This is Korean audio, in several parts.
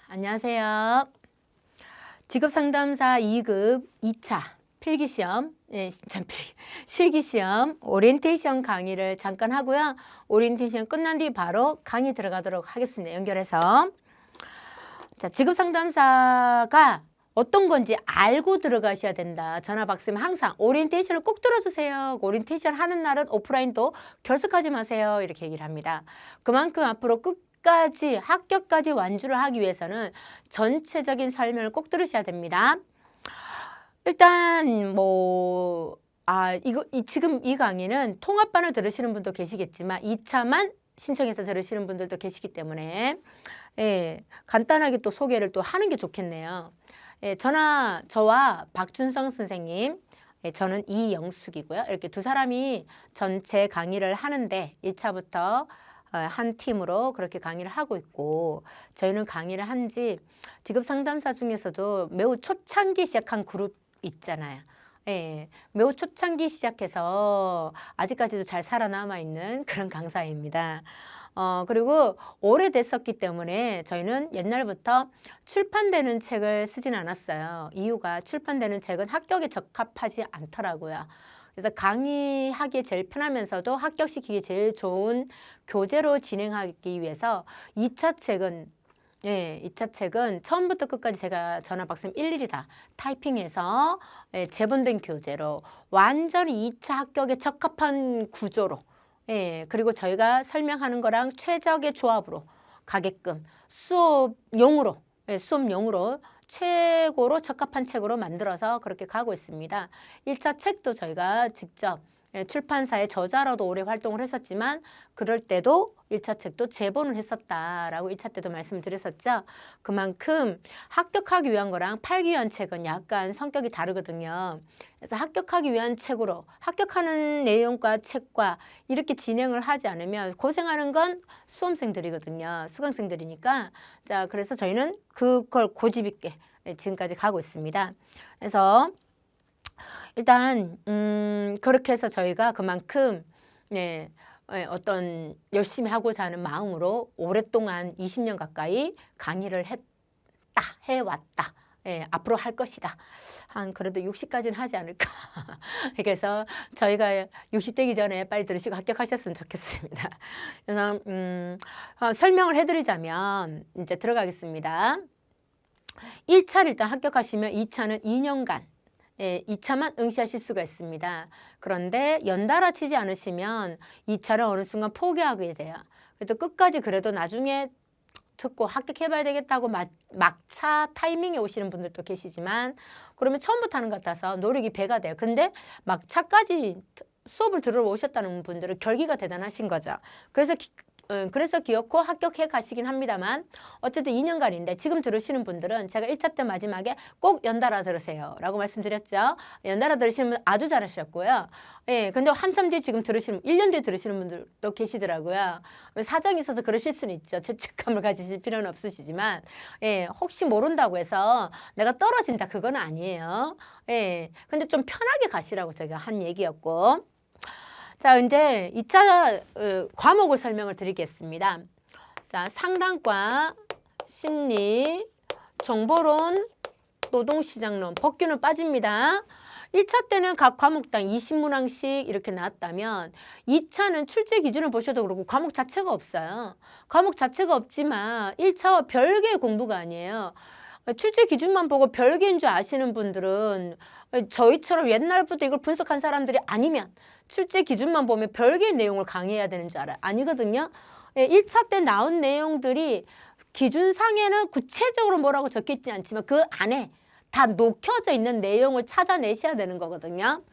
안녕하세요. 직업상담사 2급 2차 필기시험, 실기시험 오리엔테이션 강의를 잠깐 하고요. 오리엔테이션 끝난 뒤 바로 강의 들어가도록 하겠습니다. 연결해서. 자, 직업상담사가 어떤 건지 알고 들어가셔야 된다. 전화 박스면 항상 오리엔테이션을 꼭 들어주세요. 오리엔테이션 하는 날은 오프라인도 결석하지 마세요. 이렇게 얘기를 합니다. 그만큼 앞으로 끝까지 합격까지 완주를 하기 위해서는 전체적인 설명을 꼭 들으셔야 됩니다. 일단 지금 이 강의는 통합반을 들으시는 분도 계시겠지만 2차만 신청해서 들으시는 분들도 계시기 때문에 간단하게 또 소개를 또 하는 게 좋겠네요. 저와 박준성 선생님, 저는 이영숙이고요. 이렇게 두 사람이 전체 강의를 하는데 1차부터 한 팀으로 그렇게 강의를 하고 있고, 저희는 강의를 한 지 직업 상담사 중에서도 매우 초창기 시작한 그룹 있잖아요. 매우 초창기 시작해서 아직까지도 잘 살아남아 있는 그런 강사입니다. 그리고 오래됐었기 때문에 저희는 옛날부터 출판되는 책을 쓰진 않았어요. 이유가 출판되는 책은 합격에 적합하지 않더라고요. 그래서 강의하기에 제일 편하면서도 합격시키기 제일 좋은 교재로 진행하기 위해서 2차 책은 2차 책은 처음부터 끝까지 제가 전화 박스님 일일이 다 타이핑해서 재본된 교재로 완전히 2차 합격에 적합한 구조로, 그리고 저희가 설명하는 거랑 최적의 조합으로 가게끔 수업용으로 최고로 적합한 책으로 만들어서 그렇게 가고 있습니다. 1차 책도 저희가 직접 출판사의 저자로도 오래 활동을 했었지만 그럴 때도 1차 책도 제본을 했었다라고 1차 때도 말씀드렸었죠. 그만큼 합격하기 위한 거랑 팔기 위한 책은 약간 성격이 다르거든요. 그래서 합격하기 위한 책으로 합격하는 내용과 책과 이렇게 진행을 하지 않으면 고생하는 건 수험생들이거든요. 수강생들이니까. 자, 그래서 저희는 그걸 고집 있게 지금까지 가고 있습니다. 그래서 일단 그렇게 해서 저희가 그만큼 어떤 열심히 하고자 하는 마음으로 오랫동안 20년 가까이 강의를 해왔다. 앞으로 할 것이다. 한 그래도 60까지는 하지 않을까. 그래서 저희가 60되기 전에 빨리 들으시고 합격하셨으면 좋겠습니다. 그래서 설명을 해드리자면 이제 들어가겠습니다. 1차를 일단 합격하시면 2차는 2년간 2차만 응시하실 수가 있습니다. 그런데 연달아 치지 않으시면 2차를 어느 순간 포기하게 돼요. 그래도 끝까지 그래도 나중에 듣고 합격해봐야 되겠다고 막차 타이밍에 오시는 분들도 계시지만, 그러면 처음부터 하는 것 같아서 노력이 배가 돼요. 근데 막차까지 수업을 들으러 오셨다는 분들은 결기가 대단하신 거죠. 그래서 기어코 합격해 가시긴 합니다만 어쨌든 2년간인데 지금 들으시는 분들은 제가 1차 때 마지막에 꼭 연달아 들으세요 라고 말씀드렸죠. 연달아 들으시는 분 아주 잘하셨고요. 근데 한참 뒤에 지금 1년 뒤에 들으시는 분들도 계시더라고요. 사정이 있어서 그러실 수는 있죠. 죄책감을 가지실 필요는 없으시지만 혹시 모른다고 해서 내가 떨어진다 그건 아니에요. 근데 좀 편하게 가시라고 제가 한 얘기였고, 자, 이제 2차 과목을 설명을 드리겠습니다. 자, 상담과, 심리, 정보론, 노동시장론, 법규는 빠집니다. 1차 때는 각 과목당 20문항씩 이렇게 나왔다면 2차는 출제 기준을 보셔도 그렇고 과목 자체가 없어요. 과목 자체가 없지만 1차와 별개의 공부가 아니에요. 출제 기준만 보고 별개인 줄 아시는 분들은 저희처럼 옛날부터 이걸 분석한 사람들이 아니면 출제 기준만 보면 별개의 내용을 강의해야 되는 줄 알아요. 아니거든요. 1차 때 나온 내용들이 기준상에는 구체적으로 뭐라고 적혀있지 않지만 그 안에 다 녹혀져 있는 내용을 찾아내셔야 되는 거거든요.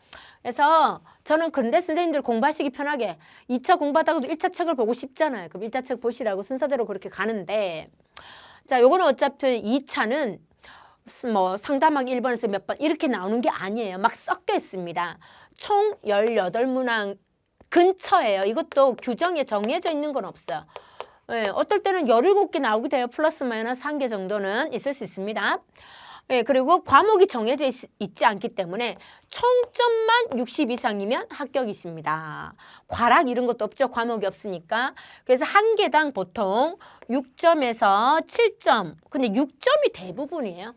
그래서 저는 근데 선생님들 공부하시기 편하게 2차 공부하다가도 1차 책을 보고 싶잖아요. 그럼 1차 책 보시라고 순서대로 그렇게 가는데, 자, 요거는 어차피 2차는 뭐 상담하기 1번에서 몇 번 이렇게 나오는 게 아니에요. 막 섞여 있습니다. 총 18문항 근처예요. 이것도 규정에 정해져 있는 건 없어요. 어떨 때는 17개 나오기도 해요. 플러스 마이너스 1개 정도는 있을 수 있습니다. 예, 그리고 과목이 정해져 있지 않기 때문에 총점만 60 이상이면 합격이십니다. 과락 이런 것도 없죠. 과목이 없으니까. 그래서 한 개당 보통 6점에서 7점. 근데 6점이 대부분이에요.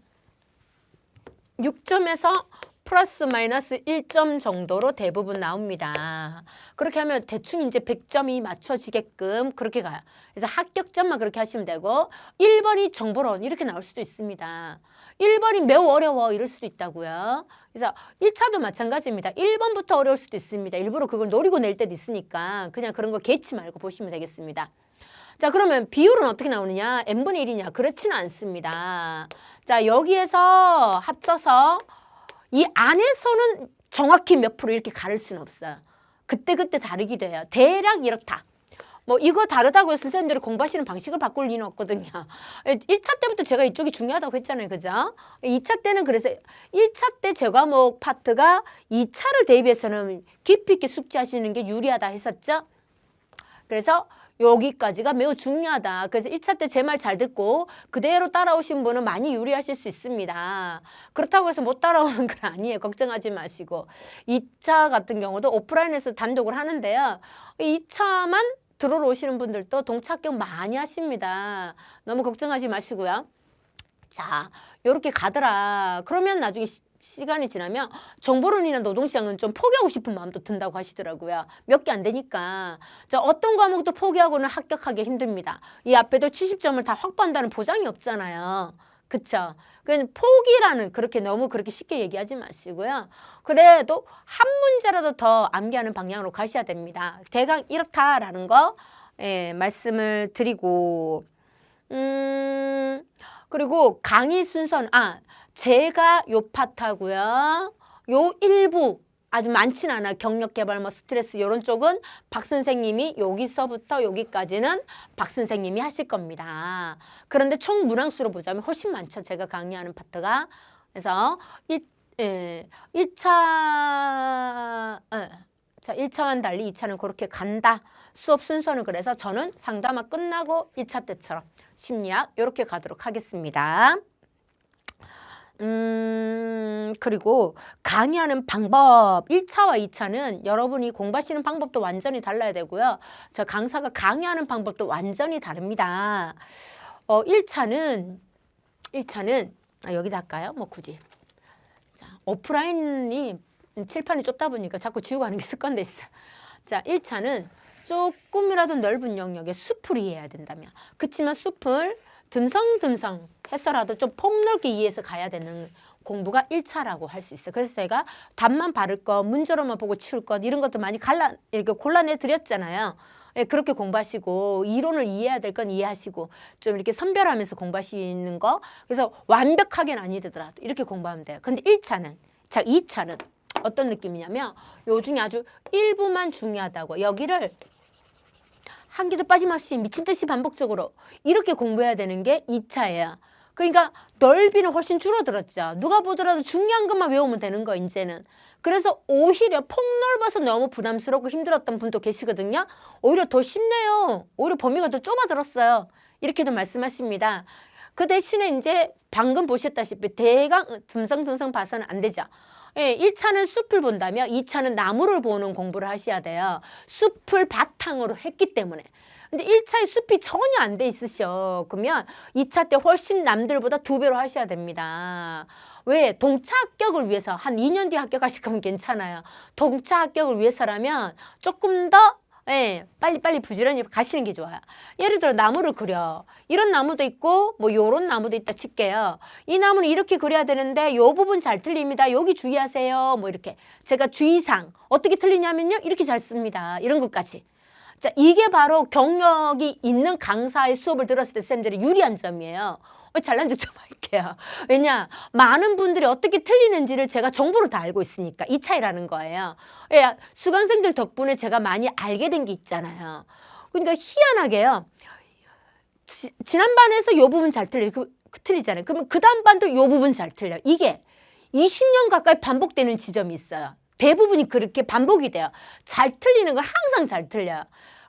6점에서 플러스 마이너스 1점 정도로 대부분 나옵니다. 그렇게 하면 대충 이제 100점이 맞춰지게끔 그렇게 가요. 그래서 합격점만 그렇게 하시면 되고 1번이 정보론 이렇게 나올 수도 있습니다. 1번이 매우 어려워 이럴 수도 있다고요. 그래서 1차도 마찬가지입니다. 1번부터 어려울 수도 있습니다. 일부러 그걸 노리고 낼 때도 있으니까 그냥 그런 거 개치 말고 보시면 되겠습니다. 자, 그러면 비율은 어떻게 나오느냐? n분의 1이냐? 그렇지는 않습니다. 자, 여기에서 합쳐서 이 안에서는 정확히 몇 프로 이렇게 가를 수는 없어요. 그때그때 다르기도 해요. 대략 이렇다. 뭐 이거 다르다고 해서 선생님들이 공부하시는 방식을 바꿀 리는 없거든요. 1차 때부터 제가 이쪽이 중요하다고 했잖아요. 그죠? 2차 때는 그래서 1차 때 제 과목 파트가 2차를 대비해서는 깊이 있게 숙지하시는 게 유리하다 했었죠. 그래서 여기까지가 매우 중요하다. 그래서 1차 때 제 말 잘 듣고 그대로 따라오신 분은 많이 유리하실 수 있습니다. 그렇다고 해서 못 따라오는 건 아니에요. 걱정하지 마시고. 2차 같은 경우도 오프라인에서 단독을 하는데요. 2차만 들어오러 오시는 분들도 동차 합격 많이 하십니다. 너무 걱정하지 마시고요. 자, 요렇게 가더라. 그러면 나중에 시간이 지나면 정보론이나 노동시장은 좀 포기하고 싶은 마음도 든다고 하시더라고요. 몇 개 안 되니까. 자, 어떤 과목도 포기하고는 합격하기 힘듭니다. 이 앞에도 70점을 다 확보한다는 보장이 없잖아요. 그쵸? 그냥 포기라는 그렇게 너무 그렇게 쉽게 얘기하지 마시고요. 그래도 한 문제라도 더 암기하는 방향으로 가셔야 됩니다. 대강 이렇다라는 거 말씀을 드리고 그리고 강의 순서는 제가 요 파트하고요. 요 일부 아주 많진 않아. 경력 개발, 뭐 스트레스 이런 쪽은 박 선생님이 여기서부터 여기까지는 박 선생님이 하실 겁니다. 그런데 총 문항수로 보자면 훨씬 많죠. 제가 강의하는 파트가. 그래서 1차와는 달리 2차는 그렇게 간다. 수업 순서는 그래서 저는 상담화 끝나고 1차 때처럼 심리학 이렇게 가도록 하겠습니다. 그리고 강의하는 방법 1차와 2차는 여러분이 공부하시는 방법도 완전히 달라야 되고요. 저 강사가 강의하는 방법도 완전히 다릅니다. 1차는 여기다 할까요? 뭐 굳이. 자, 오프라인이 칠판이 좁다 보니까 자꾸 지우고 하는 게 습관돼 있어요. 자, 1차는 조금이라도 넓은 영역에 숲을 이해해야 된다면 그치만 숲을 듬성듬성 해서라도 좀 폭넓게 이해해서 가야 되는 공부가 1차라고 할 수 있어요. 그래서 제가 답만 바를 것, 문제로만 보고 치울 것 이런 것도 많이 이렇게 골라내 드렸잖아요. 그렇게 공부하시고 이론을 이해해야 될 건 이해하시고 좀 이렇게 선별하면서 공부하시는 거 그래서 완벽하게는 아니더라도 이렇게 공부하면 돼요. 근데 1차는, 자 2차는 어떤 느낌이냐면 요 중에 아주 일부만 중요하다고 여기를 한 개도 빠짐없이 미친 듯이 반복적으로 이렇게 공부해야 되는 게 2차예요. 그러니까 넓이는 훨씬 줄어들었죠. 누가 보더라도 중요한 것만 외우면 되는 거 이제는. 그래서 오히려 폭넓어서 너무 부담스럽고 힘들었던 분도 계시거든요. 오히려 더 쉽네요. 오히려 범위가 더 좁아들었어요. 이렇게도 말씀하십니다. 그 대신에 이제 방금 보셨다시피 대강 듬성듬성 봐서는 안 되죠. 1차는 숲을 본다면 2차는 나무를 보는 공부를 하셔야 돼요. 숲을 바탕으로 했기 때문에. 근데 1차에 숲이 전혀 안 돼 있으셔. 그러면 2차 때 훨씬 남들보다 2배로 하셔야 됩니다. 왜? 동차 합격을 위해서 한 2년 뒤에 합격하실 거면 괜찮아요. 동차 합격을 위해서라면 조금 더 빨리빨리 부지런히 가시는 게 좋아요. 예를 들어 나무를 그려. 이런 나무도 있고 뭐 요런 나무도 있다 칠게요. 이 나무는 이렇게 그려야 되는데 요 부분 잘 틀립니다. 여기 주의하세요. 뭐 이렇게. 제가 주의사항 어떻게 틀리냐면요. 이렇게 잘 씁니다. 이런 것까지. 자, 이게 바로 경력이 있는 강사의 수업을 들었을 때 쌤들이 유리한 점이에요. 잘난 척 좀 할게요. 왜냐? 많은 분들이 어떻게 틀리는지를 제가 정보를 다 알고 있으니까 이 차이라는 거예요. 수강생들 덕분에 제가 많이 알게 된 게 있잖아요. 그러니까 희한하게요. 지난 반에서 이 부분 잘 틀리잖아요. 그러면 그 다음 반도 이 부분 잘 틀려요. 이게 20년 가까이 반복되는 지점이 있어요. 대부분이 그렇게 반복이 돼요. 잘 틀리는 건 항상 잘 틀려요.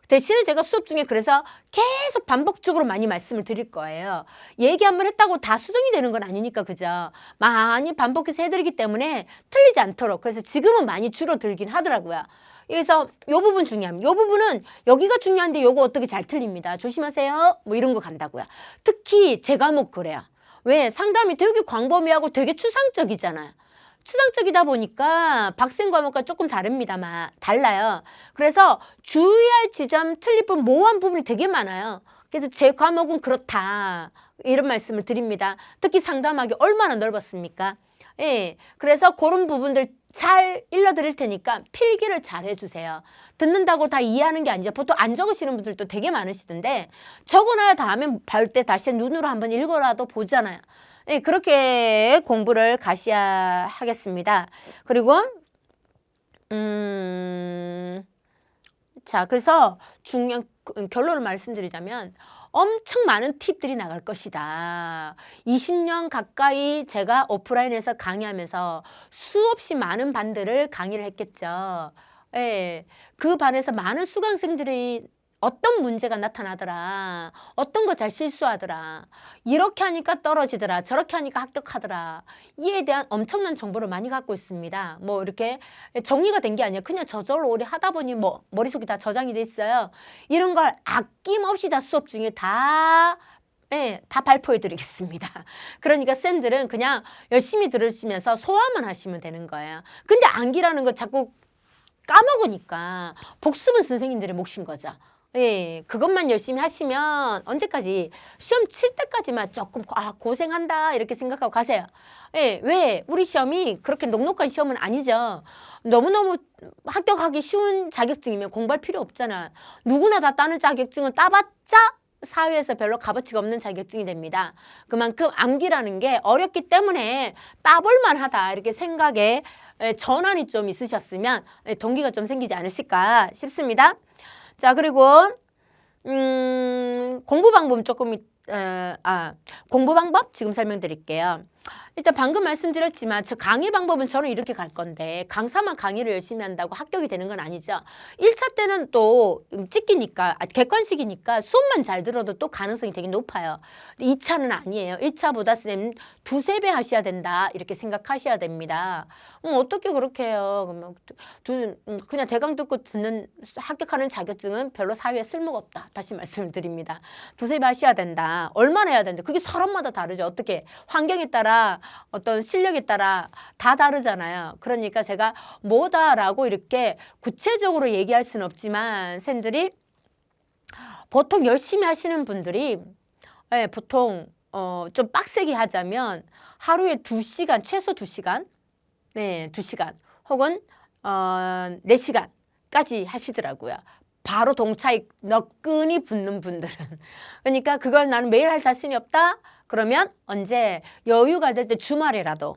대신에 제가 수업 중에 그래서 계속 반복적으로 많이 말씀을 드릴 거예요. 얘기 한번 했다고 다 수정이 되는 건 아니니까, 그죠? 많이 반복해서 해드리기 때문에 틀리지 않도록. 그래서 지금은 많이 줄어들긴 하더라고요. 그래서 요 부분 중요합니다. 요 부분은 여기가 중요한데 요거 어떻게 잘 틀립니다. 조심하세요. 뭐 이런 거 간다고요. 특히 제 과목 그래요. 왜? 상담이 되게 광범위하고 되게 추상적이잖아요. 추상적이다 보니까 박생 과목과 조금 다릅니다만 달라요. 그래서 주의할 지점 틀릴 부분 모호한 부분이 되게 많아요. 그래서 제 과목은 그렇다 이런 말씀을 드립니다. 특히 상담하기 얼마나 넓었습니까? 예, 그래서 그런 부분들 잘 일러드릴 테니까 필기를 잘 해주세요. 듣는다고 다 이해하는 게 아니죠. 보통 안 적으시는 분들도 되게 많으시던데 적어놔야 다음에 볼 때 다시 눈으로 한번 읽어라도 보잖아요. 예, 그렇게 공부를 가셔야 하겠습니다. 그리고 자, 그래서 중요한 결론을 말씀드리자면 엄청 많은 팁들이 나갈 것이다. 20년 가까이 제가 오프라인에서 강의하면서 수없이 많은 반들을 강의를 했겠죠. 예, 그 반에서 많은 수강생들이 어떤 문제가 나타나더라. 어떤 거 잘 실수하더라. 이렇게 하니까 떨어지더라. 저렇게 하니까 합격하더라. 이에 대한 엄청난 정보를 많이 갖고 있습니다. 뭐 이렇게 정리가 된 게 아니에요. 그냥 저절로 오래 하다 보니 뭐 머릿속에 다 저장이 돼 있어요. 이런 걸 아낌없이 다 수업 중에 다 발표해 드리겠습니다. 그러니까 쌤들은 그냥 열심히 들으시면서 소화만 하시면 되는 거예요. 근데 암기라는 거 자꾸 까먹으니까 복습은 선생님들의 몫인 거죠. 예, 그것만 열심히 하시면 언제까지 시험 칠 때까지만 조금 고생한다 이렇게 생각하고 가세요. 예, 왜? 우리 시험이 그렇게 녹록한 시험은 아니죠. 너무너무 합격하기 쉬운 자격증이면 공부할 필요 없잖아. 누구나 다 따는 자격증은 따봤자 사회에서 별로 값어치가 없는 자격증이 됩니다. 그만큼 암기라는 게 어렵기 때문에 따볼만 하다 이렇게 생각에 전환이 좀 있으셨으면 동기가 좀 생기지 않으실까 싶습니다. 자, 그리고 공부 방법 조금 공부 방법 지금 설명드릴게요. 일단 방금 말씀드렸지만 저 강의 방법은 저는 이렇게 갈 건데 강사만 강의를 열심히 한다고 합격이 되는 건 아니죠. 1차 때는 또 찍기니까 객관식이니까 수업만 잘 들어도 또 가능성이 되게 높아요. 2차는 아니에요. 1차보다 쌤 두세 배 하셔야 된다 이렇게 생각하셔야 됩니다. 어떻게 그렇게 해요? 그냥 대강 듣고 듣는 합격하는 자격증은 별로 사회에 쓸모가 없다. 다시 말씀을 드립니다. 두세 배 하셔야 된다. 얼마나 해야 된다. 그게 사람마다 다르죠. 어떻게 환경에 따라 어떤 실력에 따라 다 다르잖아요. 그러니까 제가 뭐다라고 이렇게 구체적으로 얘기할 수는 없지만 쌤들이 보통 열심히 하시는 분들이 보통 좀 빡세게 하자면 하루에 2시간 최소 2시간 2시간 혹은 4시간까지 하시더라고요. 바로 동차익 너끈히 붙는 분들은. 그러니까 그걸 나는 매일 할 자신이 없다? 그러면 언제 여유가 될 때 주말이라도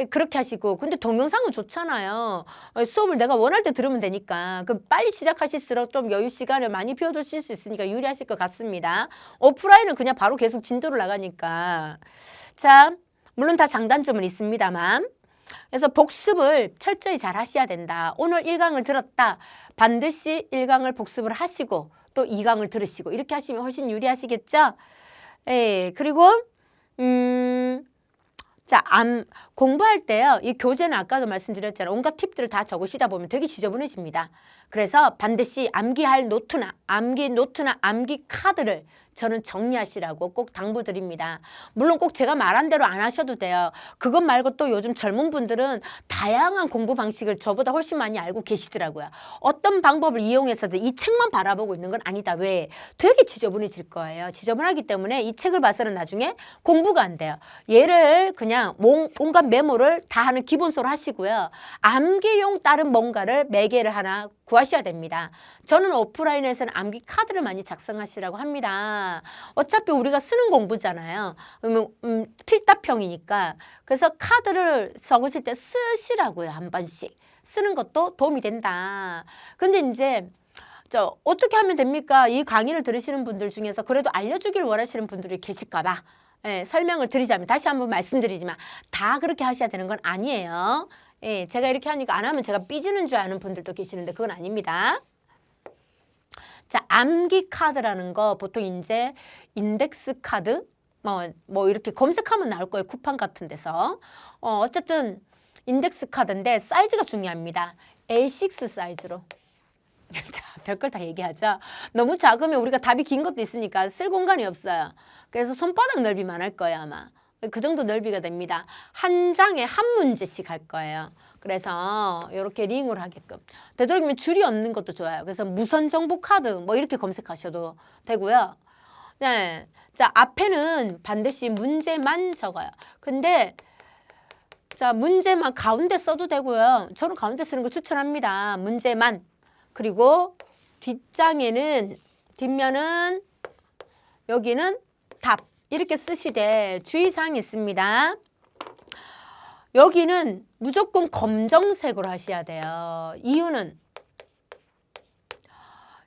그렇게 하시고. 근데 동영상은 좋잖아요. 수업을 내가 원할 때 들으면 되니까. 그럼 빨리 시작하실수록 좀 여유 시간을 많이 비워두실 수 있으니까 유리하실 것 같습니다. 오프라인은 그냥 바로 계속 진도를 나가니까. 자, 물론 다 장단점은 있습니다만. 그래서 복습을 철저히 잘 하셔야 된다. 오늘 1강을 들었다. 반드시 1강을 복습을 하시고 또 2강을 들으시고 이렇게 하시면 훨씬 유리하시겠죠? 예, 그리고 자, 공부할 때요. 이 교재는 아까도 말씀드렸잖아요. 온갖 팁들을 다 적으시다 보면 되게 지저분해집니다. 그래서 반드시 암기할 노트나 암기 카드를 저는 정리하시라고 꼭 당부드립니다. 물론 꼭 제가 말한 대로 안 하셔도 돼요. 그것 말고 또 요즘 젊은 분들은 다양한 공부 방식을 저보다 훨씬 많이 알고 계시더라고요. 어떤 방법을 이용해서든 이 책만 바라보고 있는 건 아니다. 왜? 되게 지저분해질 거예요. 지저분하기 때문에 이 책을 봐서는 나중에 공부가 안 돼요. 얘를 그냥 온갖 메모를 다 하는 기본소로 하시고요. 암기용 다른 뭔가를 매개를 하나 구하셔야 됩니다. 저는 오프라인에서는 암기 카드를 많이 작성하시라고 합니다. 어차피 우리가 쓰는 공부잖아요. 그러면 필답형이니까. 그래서 카드를 적으실 때 쓰시라고요. 한 번씩. 쓰는 것도 도움이 된다. 근데 이제 어떻게 하면 됩니까? 이 강의를 들으시는 분들 중에서 그래도 알려주기를 원하시는 분들이 계실까 봐. 설명을 드리자면 다시 한번 말씀드리지만 다 그렇게 하셔야 되는 건 아니에요. 제가 이렇게 하니까 안 하면 제가 삐지는 줄 아는 분들도 계시는데 그건 아닙니다. 자, 암기 카드라는 거 보통 이제 인덱스 카드 뭐 이렇게 검색하면 나올 거예요. 쿠팡 같은 데서. 어쨌든 인덱스 카드인데 사이즈가 중요합니다. A6 사이즈로. 자, 별걸 다 얘기하죠. 너무 작으면 우리가 답이 긴 것도 있으니까 쓸 공간이 없어요. 그래서 손바닥 넓이만 할 거예요, 아마. 그 정도 넓이가 됩니다. 한 장에 한 문제씩 할 거예요. 그래서 이렇게 링으로 하게끔. 되도록이면 줄이 없는 것도 좋아요. 그래서 무선 정보 카드 뭐 이렇게 검색하셔도 되고요. 네. 자, 앞에는 반드시 문제만 적어요. 근데 자, 문제만 가운데 써도 되고요. 저는 가운데 쓰는 거 추천합니다. 문제만. 그리고 뒷면은 여기는 답 이렇게 쓰시되 주의사항이 있습니다. 여기는 무조건 검정색으로 하셔야 돼요. 이유는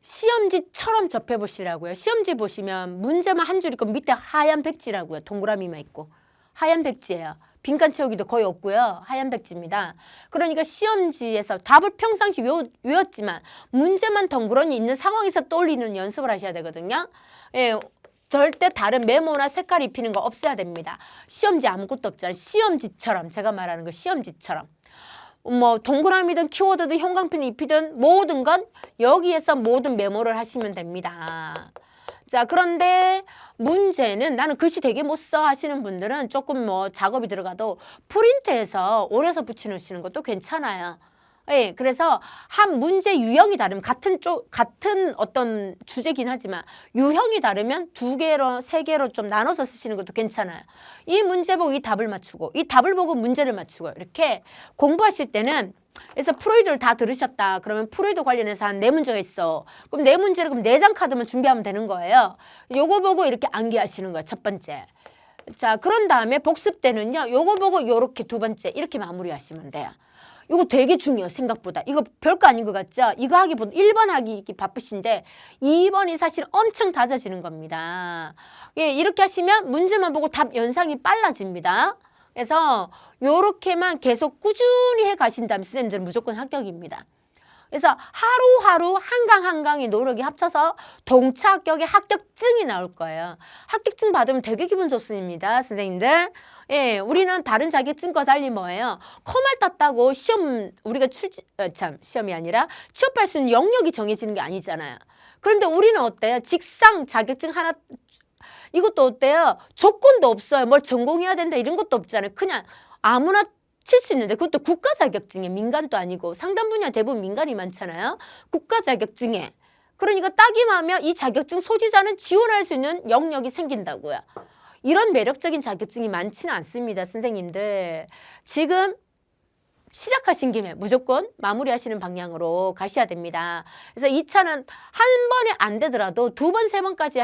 시험지처럼 접해보시라고요. 시험지 보시면 문제만 한 줄 있고 밑에 하얀 백지라고요. 동그라미만 있고 하얀 백지예요. 빈칸 채우기도 거의 없고요. 하얀 백지입니다. 그러니까 시험지에서 답을 평상시 외웠지만 문제만 덩그러니 있는 상황에서 떠올리는 연습을 하셔야 되거든요. 예, 절대 다른 메모나 색깔 입히는 거 없어야 됩니다. 시험지 아무것도 없잖아요. 시험지처럼 제가 말하는 거 시험지처럼. 뭐 동그라미든 키워드든 형광펜 입히든 모든 건 여기에서 모든 메모를 하시면 됩니다. 자, 그런데 문제는 나는 글씨 되게 못 써 하시는 분들은 조금 뭐 작업이 들어가도 프린트해서 오려서 붙여놓으시는 것도 괜찮아요. 예, 그래서 한 문제 유형이 다르면 같은 어떤 주제긴 하지만 유형이 다르면 2개로 3개로 좀 나눠서 쓰시는 것도 괜찮아요. 이 문제 보고 이 답을 맞추고 이 답을 보고 문제를 맞추고 이렇게 공부하실 때는 그래서 프로이드를 다 들으셨다. 그러면 프로이드 관련해서 한 4문제가 있어. 그럼 4문제를 그럼 4장 카드만 준비하면 되는 거예요. 요거 보고 이렇게 암기하시는 거예요. 첫 번째. 자, 그런 다음에 복습 때는요. 요거 보고 요렇게 2번째 이렇게 마무리하시면 돼요. 이거 되게 중요해요. 생각보다. 이거 별거 아닌 것 같죠? 이거 하기보다 1번 하기 바쁘신데 2번이 사실 엄청 다져지는 겁니다. 예, 이렇게 하시면 문제만 보고 답 연상이 빨라집니다. 그래서 요렇게만 계속 꾸준히 해 가신다면 선생님들은 무조건 합격입니다. 그래서 하루하루 한강 한강의 노력이 합쳐서 동차 합격의 합격증이 나올 거예요. 합격증 받으면 되게 기분 좋습니다, 선생님들. 예, 우리는 다른 자격증과 달리 뭐예요? 컴활 땄다고 시험 우리가 시험이 아니라 취업할 수 있는 영역이 정해지는 게 아니잖아요. 그런데 우리는 어때요? 직상 자격증 하나 이것도 어때요? 조건도 없어요. 뭘 전공해야 된다 이런 것도 없잖아요. 그냥 아무나 칠 수 있는데 그것도 국가 자격증에 민간도 아니고 상담 분야 대부분 민간이 많잖아요. 국가 자격증에. 그러니까 따기만 이 자격증 소지자는 지원할 수 있는 영역이 생긴다고요. 이런 매력적인 자격증이 많지는 않습니다. 선생님들. 지금 시작하신 김에 무조건 마무리하시는 방향으로 가셔야 됩니다. 그래서 2차는 한 번에 안 되더라도 2번, 3번까지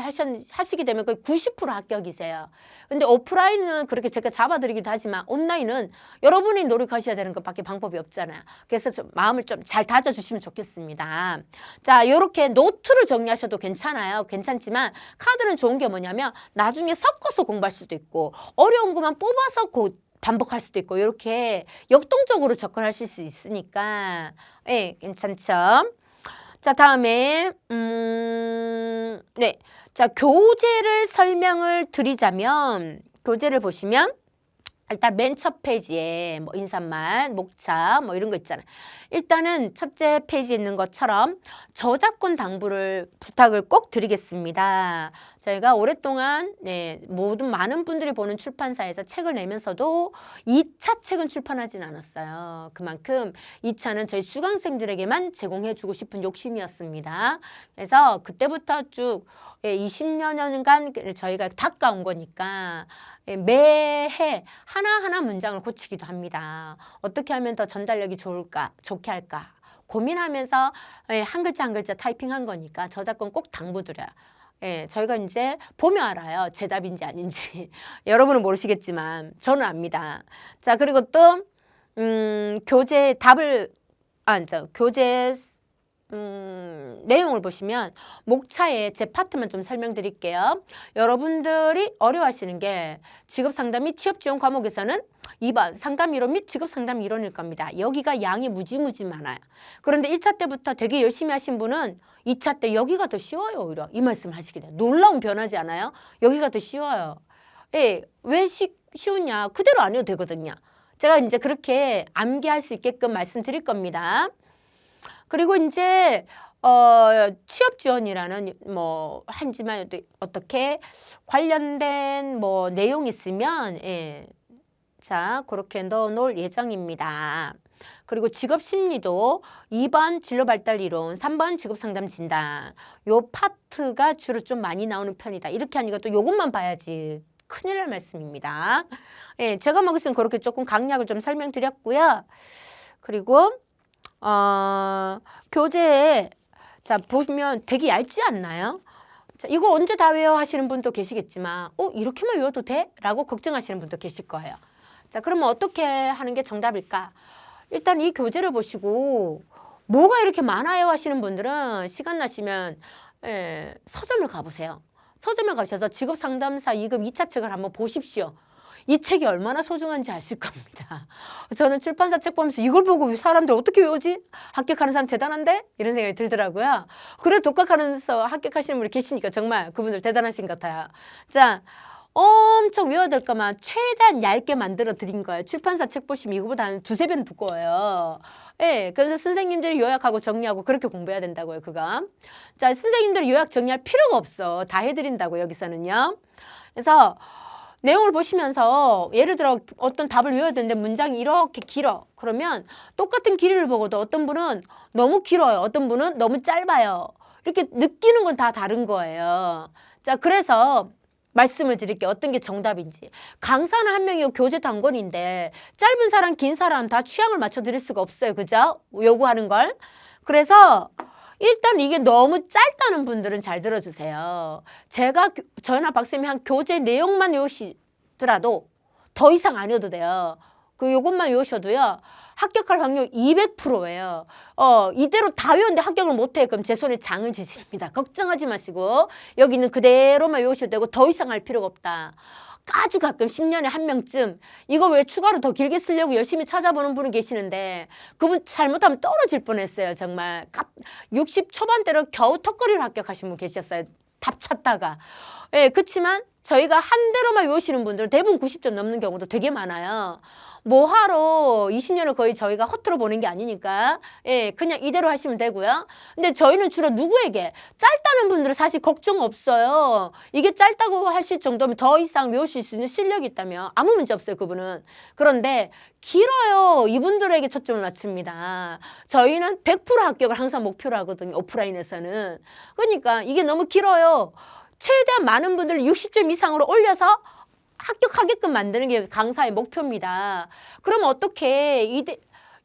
하시게 되면 거의 90% 합격이세요. 근데 오프라인은 그렇게 제가 잡아드리기도 하지만 온라인은 여러분이 노력하셔야 되는 것밖에 방법이 없잖아요. 그래서 좀 마음을 좀 잘 다져주시면 좋겠습니다. 자, 이렇게 노트를 정리하셔도 괜찮아요. 괜찮지만 카드는 좋은 게 뭐냐면 나중에 섞어서 공부할 수도 있고 어려운 것만 뽑아서 반복할 수도 있고 이렇게 역동적으로 접근하실 수 있으니까 예, 괜찮죠? 자, 다음에 네, 자, 교재를 설명을 드리자면 교재를 보시면 일단 맨 첫 페이지에 뭐 인사말, 목차 뭐 이런 거 있잖아요. 일단은 첫째 페이지에 있는 것처럼 저작권 당부를 부탁을 꼭 드리겠습니다. 저희가 오랫동안 모든 많은 분들이 보는 출판사에서 책을 내면서도 2차 책은 출판하진 않았어요. 그만큼 2차는 저희 수강생들에게만 제공해주고 싶은 욕심이었습니다. 그래서 그때부터 쭉 20여 년간 저희가 닦아온 거니까 매해 하나하나 문장을 고치기도 합니다. 어떻게 하면 더 전달력이 좋게 할까 고민하면서 한 글자 한 글자 타이핑한 거니까 저작권 꼭 당부드려요. 예, 저희가 이제 보면 알아요. 제 답인지 아닌지. 여러분은 모르시겠지만 저는 압니다. 자, 그리고 또 교재 답을 교재 내용을 보시면 목차의 제 파트만 좀 설명드릴게요. 여러분들이 어려워하시는 게 직업상담 및 취업지원 과목에서는 2번 상담이론 및 직업상담 이론일 겁니다. 여기가 양이 무지무지 많아요. 그런데 1차 때부터 되게 열심히 하신 분은 2차 때 여기가 더 쉬워요. 오히려 이 말씀 하시게 돼요. 놀라운 변하지 않아요? 여기가 더 쉬워요. 예, 왜 쉬우냐? 그대로 안 해도 되거든요. 제가 이제 그렇게 암기할 수 있게끔 말씀드릴 겁니다. 그리고 이제 취업 지원이라는 뭐 한지만 어떻게 관련된 뭐 내용 있으면 자 그렇게 넣어 놓을 예정입니다. 그리고 직업 심리도 2번 진로 발달 이론, 3번 직업 상담 진단 요 파트가 주로 좀 많이 나오는 편이다. 이렇게 하니까 또 요것만 봐야지 큰일 날 말씀입니다. 제가 먹었으면 그렇게 조금 강약을 좀 설명드렸고요. 그리고 교재에 자 보시면 되게 얇지 않나요? 자, 이거 언제 다 외워 하시는 분도 계시겠지만 이렇게만 외워도 돼? 라고 걱정하시는 분도 계실 거예요. 자 그러면 어떻게 하는 게 정답일까? 일단 이 교재를 보시고 뭐가 이렇게 많아요 하시는 분들은 시간 나시면 서점을 가보세요. 서점에 가셔서 직업상담사 2급 2차 책을 한번 보십시오. 이 책이 얼마나 소중한지 아실 겁니다. 저는 출판사 책 보면서 이걸 보고 사람들 어떻게 외우지? 합격하는 사람 대단한데? 이런 생각이 들더라고요. 그래 독학하면서 합격하시는 분이 계시니까 정말 그분들 대단하신 것 같아요. 자, 엄청 외워야 될 것만 최대한 얇게 만들어 드린 거예요. 출판사 책 보시면 이거보다 한 두세 배는 두꺼워요. 그래서 선생님들이 요약하고 정리하고 그렇게 공부해야 된다고요, 그거. 자, 선생님들이 요약 정리할 필요가 없어. 다 해드린다고 여기서는요. 그래서 내용을 보시면서 예를 들어 어떤 답을 외워야 되는데 문장이 이렇게 길어. 그러면 똑같은 길이를 보고도 어떤 분은 너무 길어요. 어떤 분은 너무 짧아요. 이렇게 느끼는 건 다 다른 거예요. 자, 그래서 말씀을 드릴게요. 어떤 게 정답인지. 강사는 한 명이고 교재도 한 권인데 짧은 사람, 긴 사람 다 취향을 맞춰 드릴 수가 없어요. 그죠? 요구하는 걸. 그래서 일단 이게 너무 짧다는 분들은 잘 들어주세요. 제가 저나 박쌤이 한 교재 내용만 외우시더라도 더 이상 안 외워도 돼요. 요것만 외우셔도요. 합격할 확률 200%예요. 이대로 다 외웠는데 합격을 못해. 그럼 제 손에 장을 지십니다. 걱정하지 마시고 여기 있는 그대로만 외우셔도 되고 더 이상 할 필요가 없다. 아주 가끔 10년에 한 명쯤 이거 왜 추가로 더 길게 쓰려고 열심히 찾아보는 분은 계시는데 그분 잘못하면 떨어질 뻔했어요. 정말 60 초반대로 겨우 턱걸이로 합격하신 분 계셨어요. 답 찾다가. 그렇지만 저희가 한 대로만 외우시는 분들은 대부분 90점 넘는 경우도 되게 많아요. 뭐하러 20년을 거의 저희가 허투루 보는 게 아니니까 그냥 이대로 하시면 되고요. 근데 저희는 주로 누구에게? 짧다는 분들은 사실 걱정 없어요. 이게 짧다고 하실 정도면 더 이상 외우실 수 있는 실력이 있다면 아무 문제 없어요. 그분은. 그런데 길어요. 이분들에게 초점을 맞춥니다. 저희는 100% 합격을 항상 목표로 하거든요. 오프라인에서는. 그러니까 이게 너무 길어요. 최대한 많은 분들을 60점 이상으로 올려서 합격하게끔 만드는 게 강사의 목표입니다. 그럼 어떻게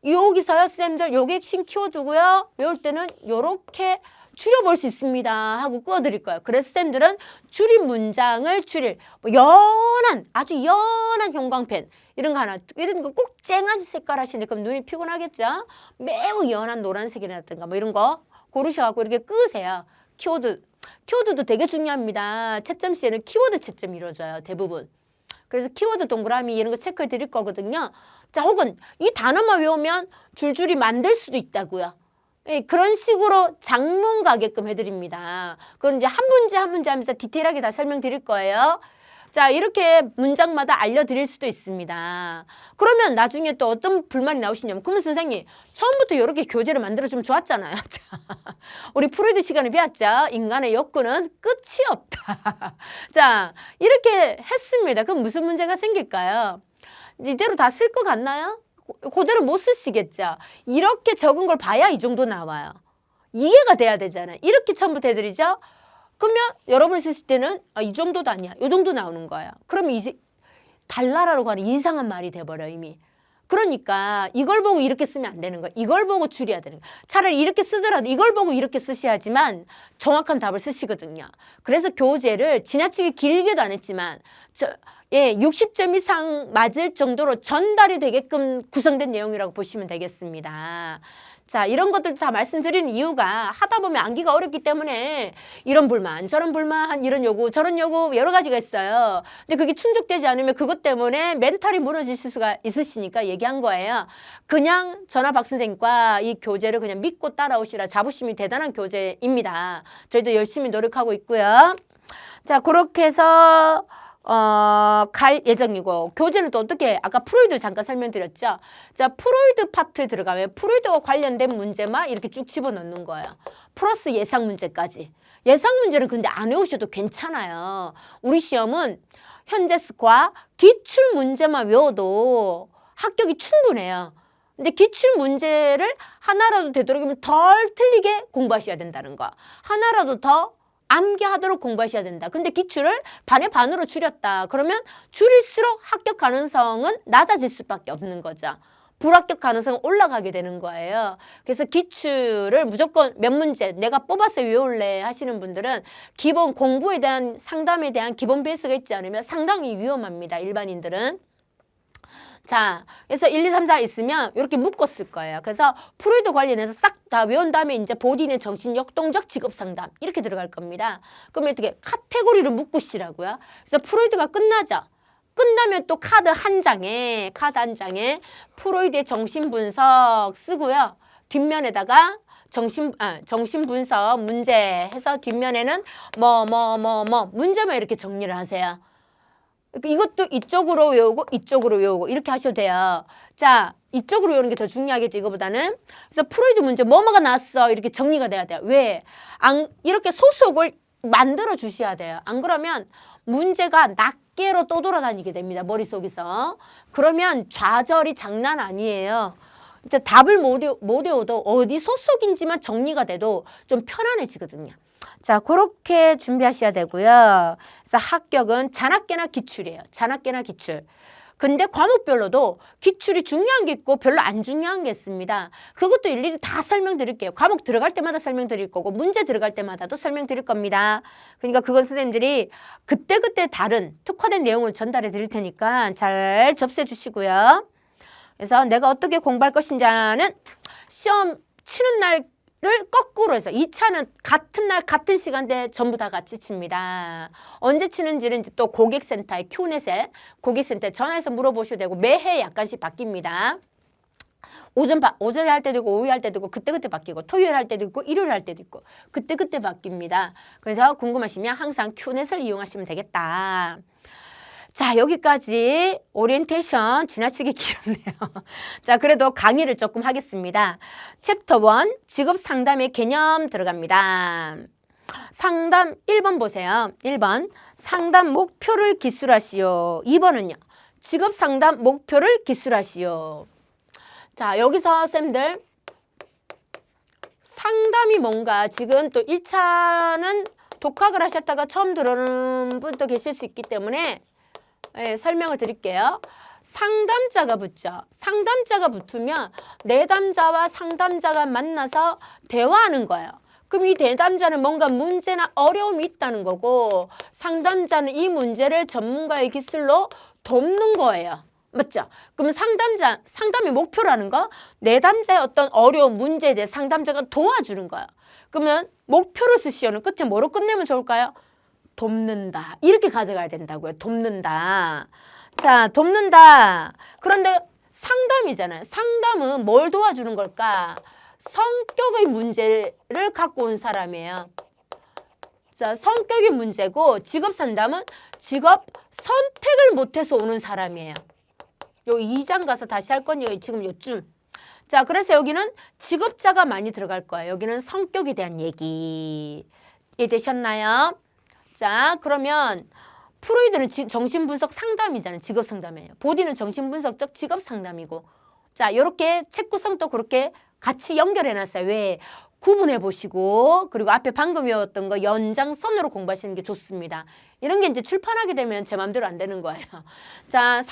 여기서요 선생님들 요게 핵심 키워드고요. 외울 때는 요렇게 줄여볼 수 있습니다 하고 꾸어드릴 거예요. 그래서 선생님들은 줄인 문장을 줄일 연한 아주 연한 형광펜 이런 거 하나 이런 거 꼭 쨍한 색깔 하시는데 그럼 눈이 피곤하겠죠. 매우 연한 노란색이라든가 뭐 이런 거 고르셔갖고 이렇게 끄세요. 키워드도 되게 중요합니다. 채점 시에는 키워드 채점이 이루어져요. 대부분. 그래서 키워드 동그라미 이런 거 체크해 드릴 거거든요. 자, 혹은 이 단어만 외우면 줄줄이 만들 수도 있다고요. 그런 식으로 장문 가게끔 해드립니다. 그건 이제 한 문제 한 문제 하면서 디테일하게 다 설명드릴 거예요. 자, 이렇게 문장마다 알려드릴 수도 있습니다. 그러면 나중에 또 어떤 불만이 나오시냐면 그러면 선생님 처음부터 이렇게 교재를 만들어주면 좋았잖아요. 우리 프로이드 시간에 배웠죠. 인간의 욕구는 끝이 없다. 자, 이렇게 했습니다. 그럼 무슨 문제가 생길까요? 이대로 다 쓸 것 같나요? 그대로 못 쓰시겠죠. 이렇게 적은 걸 봐야 이 정도 나와요. 이해가 돼야 되잖아요. 이렇게 처음부터 해드리죠. 그러면 여러분이 쓰실 때는 이 정도도 아니야. 이 정도 나오는 거예요. 그러면 이제 달나라로 가는 이상한 말이 돼버려 이미. 그러니까 이걸 보고 이렇게 쓰면 안 되는 거예요. 이걸 보고 줄여야 되는 거예요. 차라리 이렇게 쓰더라도 이걸 보고 이렇게 쓰셔야지만 정확한 답을 쓰시거든요. 그래서 교재를 지나치게 길게도 안 했지만 60점 이상 맞을 정도로 전달이 되게끔 구성된 내용이라고 보시면 되겠습니다. 자, 이런 것들 다 말씀드리는 이유가 하다 보면 암기가 어렵기 때문에 이런 불만, 저런 불만, 이런 요구, 저런 요구 여러 가지가 있어요. 근데 그게 충족되지 않으면 그것 때문에 멘탈이 무너지실 수가 있으시니까 얘기한 거예요. 그냥 전화 박 선생님과 이 교재를 그냥 믿고 따라오시라. 자부심이 대단한 교재입니다. 저희도 열심히 노력하고 있고요. 자, 그렇게 해서 갈 예정이고, 교재는 또 어떻게, 아까 프로이드 잠깐 설명드렸죠. 자, 프로이드 파트 들어가면 프로이드와 관련된 문제만 이렇게 쭉 집어넣는 거예요. 플러스 예상 문제까지. 예상 문제는 근데 안 외우셔도 괜찮아요. 우리 시험은 현재 스과 기출 문제만 외워도 합격이 충분해요. 근데 기출 문제를 하나라도 되도록이면 덜 틀리게 공부하셔야 된다는 거. 하나라도 더 암기하도록 공부하셔야 된다. 근데 기출을 반의 반으로 줄였다. 그러면 줄일수록 합격 가능성은 낮아질 수밖에 없는 거죠. 불합격 가능성은 올라가게 되는 거예요. 그래서 기출을 무조건 몇 문제 내가 뽑아서 외울래 하시는 분들은 기본 공부에 대한 상담에 대한 기본 베이스가 있지 않으면 상당히 위험합니다. 일반인들은. 자, 그래서 1, 2, 3, 4 있으면 이렇게 묶었을 거예요. 그래서 프로이드 관련해서 싹 다 외운 다음에 이제 보디의 정신 역동적 직업 상담 이렇게 들어갈 겁니다. 그러면 어떻게 카테고리를 묶으시라고요. 그래서 프로이드가 끝나죠. 끝나면 또 카드 한 장에 프로이드의 정신 분석 쓰고요. 뒷면에다가 정신 분석 문제 해서 뒷면에는 문제만 이렇게 정리를 하세요. 이것도 이쪽으로 외우고 이쪽으로 외우고 이렇게 하셔도 돼요. 자, 이쪽으로 외우는 게 더 중요하겠죠, 이거보다는. 그래서 프로이드 문제 뭐뭐가 나왔어 이렇게 정리가 돼야 돼요. 왜? 이렇게 소속을 만들어 주셔야 돼요. 안 그러면 문제가 낱개로 떠돌아다니게 됩니다, 머릿속에서. 그러면 좌절이 장난 아니에요. 이제 답을 못 외워도 어디 소속인지만 정리가 돼도 좀 편안해지거든요. 자, 그렇게 준비하셔야 되고요. 그래서 합격은 잔학계나 기출이에요. 잔학계나 기출. 근데 과목별로도 기출이 중요한 게 있고 별로 안 중요한 게 있습니다. 그것도 일일이 다 설명드릴게요. 과목 들어갈 때마다 설명드릴 거고 문제 들어갈 때마다도 설명드릴 겁니다. 그러니까 그건 선생님들이 그때그때 다른 특화된 내용을 전달해 드릴 테니까 잘 접수해 주시고요. 그래서 내가 어떻게 공부할 것인지는 시험 치는 날 를 거꾸로 해서 2차는 같은 날 같은 시간대에 전부 다 같이 칩니다. 언제 치는지는 또 고객센터에 큐넷에 고객센터에 전화해서 물어보셔도 되고 매해 약간씩 바뀝니다. 오전에 할 때도 있고 오후에 할 때도 있고 그때그때 바뀌고 토요일 할 때도 있고 일요일 할 때도 있고 그때그때 바뀝니다. 그래서 궁금하시면 항상 큐넷을 이용하시면 되겠다. 자, 여기까지 오리엔테이션 지나치게 길었네요. 자, 그래도 강의를 조금 하겠습니다. 챕터 1 직업 상담의 개념 들어갑니다. 상담 1번 보세요. 1번 상담 목표를 기술하시오. 2번은요. 직업 상담 목표를 기술하시오. 자, 여기서 쌤들 상담이 뭔가 지금 또 1차는 독학을 하셨다가 처음 들어오는 분도 계실 수 있기 때문에 설명을 드릴게요. 상담자가 붙죠. 상담자가 붙으면 내담자와 상담자가 만나서 대화하는 거예요. 그럼 이 대담자는 뭔가 문제나 어려움이 있다는 거고 상담자는 이 문제를 전문가의 기술로 돕는 거예요. 맞죠? 그럼 상담의 목표라는 거 내담자의 어떤 어려운 문제에 대해 상담자가 도와주는 거예요. 그러면 목표를 쓰시오는 끝에 뭐로 끝내면 좋을까요? 돕는다. 이렇게 가져가야 된다고요. 돕는다. 자, 돕는다. 그런데 상담이잖아요. 상담은 뭘 도와주는 걸까? 성격의 문제를 갖고 온 사람이에요. 자, 성격이 문제고 직업 상담은 직업 선택을 못해서 오는 사람이에요. 요 2장 가서 다시 할 거니까 지금 요쯤. 자, 그래서 여기는 직업자가 많이 들어갈 거예요. 여기는 성격에 대한 얘기. 이해되셨나요? 자, 그러면 프로이드는 정신분석 상담이잖아요. 직업 상담이에요. 보디는 정신분석적 직업 상담이고. 자, 이렇게 책 구성도 그렇게 같이 연결해놨어요. 왜? 구분해 보시고 그리고 앞에 방금 외웠던 거 연장선으로 공부하시는 게 좋습니다. 이런 게 이제 출판하게 되면 제 마음대로 안 되는 거예요. 자,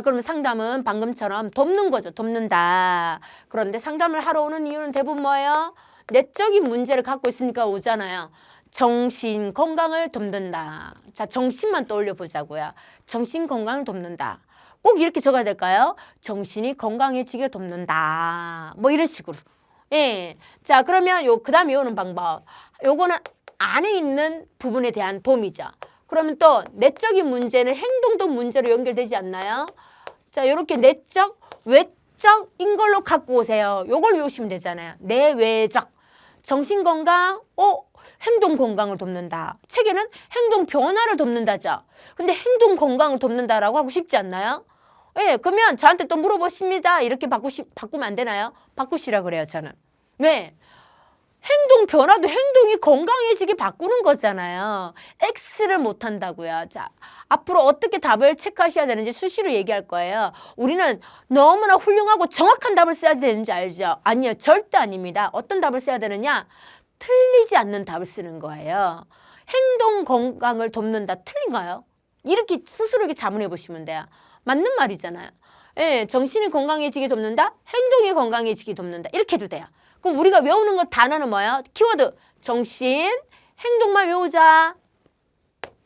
그러면 상담은 방금처럼 돕는 거죠. 돕는다. 그런데 상담을 하러 오는 이유는 대부분 뭐예요? 내적인 문제를 갖고 있으니까 오잖아요. 정신 건강을 돕는다. 자, 정신만 떠올려 보자고요. 정신 건강을 돕는다. 꼭 이렇게 적어야 될까요? 정신이 건강해지게 돕는다. 뭐 이런 식으로. 예. 자, 그러면 그 다음에 외우는 방법. 요거는 안에 있는 부분에 대한 도움이죠. 그러면 또 내적인 문제는 행동도 문제로 연결되지 않나요? 자, 요렇게 내적, 외적인 걸로 갖고 오세요. 요걸 외우시면 되잖아요. 내외적. 정신건강, 행동 건강을 돕는다. 책에는 행동 변화를 돕는다죠. 근데 행동 건강을 돕는다라고 하고 싶지 않나요? 예, 그러면 저한테 또 물어보십니다. 이렇게 바꾸면 안 되나요? 바꾸시라 그래요, 저는. 왜? 행동 변화도 행동이 건강해지게 바꾸는 거잖아요. X를 못 한다고요. 자, 앞으로 어떻게 답을 체크하셔야 되는지 수시로 얘기할 거예요. 우리는 너무나 훌륭하고 정확한 답을 써야 되는지 알죠? 아니요, 절대 아닙니다. 어떤 답을 써야 되느냐? 틀리지 않는 답을 쓰는 거예요. 행동 건강을 돕는다. 틀린가요? 이렇게 스스로 이렇게 자문해 보시면 돼요. 맞는 말이잖아요. 예, 정신이 건강해지게 돕는다. 행동이 건강해지게 돕는다. 이렇게 해도 돼요. 그럼 우리가 외우는 것 단어는 뭐예요? 키워드 정신, 행동만 외우자.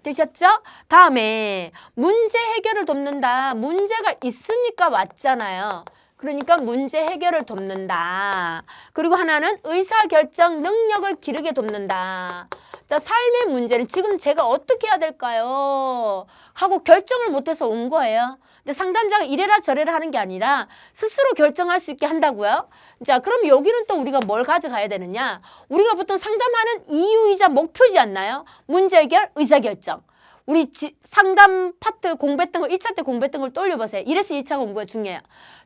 되셨죠? 다음에 문제 해결을 돕는다. 문제가 있으니까 왔잖아요. 그러니까 문제 해결을 돕는다. 그리고 하나는 의사결정 능력을 기르게 돕는다. 자, 삶의 문제는 지금 제가 어떻게 해야 될까요? 하고 결정을 못해서 온 거예요. 근데 상담자가 이래라 저래라 하는 게 아니라 스스로 결정할 수 있게 한다고요. 자, 그럼 여기는 또 우리가 뭘 가져가야 되느냐? 우리가 보통 상담하는 이유이자 목표지 않나요? 문제 해결, 의사결정. 우리 상담 파트 공부했던 거 1차 때 공부했던 걸 떠올려보세요. 이래서 1차 공부가 중요해요.